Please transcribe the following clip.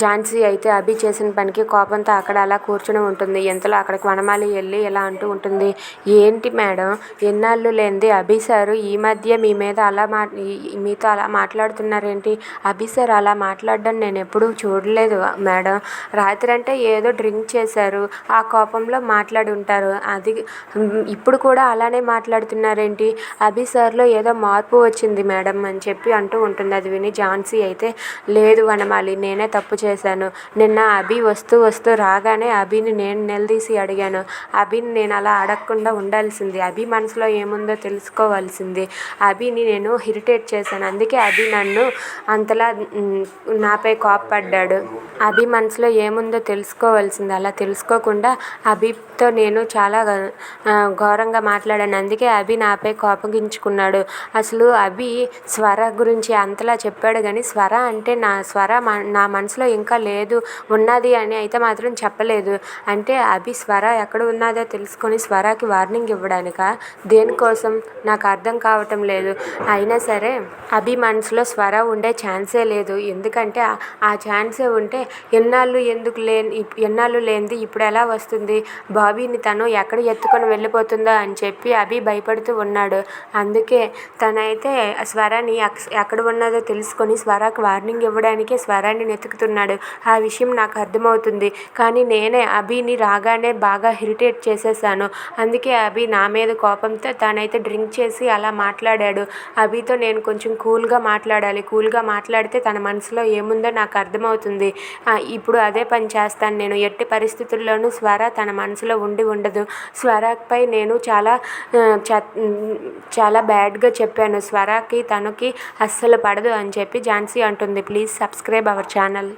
ఝాన్సీ అయితే అభి చేసిన పనికి కోపంతో అక్కడ అలా కూర్చుని ఉంటుంది. ఇంతలో అక్కడికి వనమాలి వెళ్ళి ఇలా అంటూ ఉంటుంది. ఏంటి మేడం, ఎన్నాళ్ళు లేనిది అభి సారు ఈ మధ్య మీ మీద మీతో అలా మాట్లాడుతున్నారేంటి? అభి సార్ అలా మాట్లాడడం నేను ఎప్పుడూ చూడలేదు మేడం. రాత్రి అంటే ఏదో డ్రింక్ చేశారు, ఆ కోపంలో మాట్లాడి ఉంటారు. అది ఇప్పుడు కూడా అలానే మాట్లాడుతున్నారేంటి? అభి సార్లో ఏదో మార్పు వచ్చింది మేడం అని చెప్పి అంటూ ఉంటుంది. అది విని ఝాన్సీ అయితే, లేదు వనమాలి, నేనే తప్పు చేశాను. నిన్న అభి వస్తూ రాగానే అభిని నేను నిలదీసి అడిగాను. అభిని నేను అలా అడగకుండా ఉండాల్సింది. అభి మనసులో ఏముందో తెలుసుకోవాల్సింది. అభిని నేను ఇరిటేట్ చేశాను. అందుకే అభి నన్ను అంతలా నాపై కోప్పడ్డాడు. అభి మనసులో ఏముందో తెలుసుకోవాల్సింది. అలా తెలుసుకోకుండా అభితో నేను చాలా ఘోరంగా మాట్లాడాను. అందుకే అభి నాపై కోపగించుకున్నాడు. అసలు అభి స్వర గురించి అంతలా చెప్పాడు కానీ స్వర అంటే నా మనసులో ఇంకా లేదు, ఉన్నది అని అయితే మాత్రం చెప్పలేదు. అంటే అభి స్వర ఎక్కడ ఉన్నదో తెలుసుకొని స్వరకి వార్నింగ్ ఇవ్వడానికా? దేనికోసం నాకు అర్థం కావటం లేదు. అయినా సరే అభి మనసులో స్వర ఉండే ఛాన్సే లేదు. ఎందుకంటే ఆ ఛాన్సే ఉంటే ఎన్నాళ్ళు లేనిది ఇప్పుడు ఎలా వస్తుంది? బాబీని తను ఎక్కడ ఎత్తుకొని వెళ్ళిపోతుందో అని చెప్పి అభి భయపడుతూ ఉన్నాడు. అందుకే తనైతే స్వరని ఎక్కడ ఉన్నదో తెలుసుకొని స్వరకి వార్నింగ్ ఇవ్వడానికే స్వరాన్ని వెతుకుతున్నాడు. ఆ విషయం నాకు అర్థమవుతుంది. కానీ నేనే అభిని రాగానే బాగా ఇరిటేట్ చేసేసాను. అందుకే అభి నా మీద కోపంతో తనైతే డ్రింక్ చేసి అలా మాట్లాడాడు. అభితో నేను కొంచెం కూల్గా మాట్లాడాలి. కూల్గా మాట్లాడితే తన మనసులో ఏముందో నాకు అర్థమవుతుంది. ఇప్పుడు అదే పని చేస్తాను నేను. ఎట్టి పరిస్థితుల్లోనూ స్వర తన మనసులో ఉండదు. స్వరపై నేను చాలా బ్యాడ్గా చెప్పాను. స్వరకి తనకి అస్సలు పడదు అని చెప్పి ఝాన్సీ అంటుంది. Please subscribe our channel.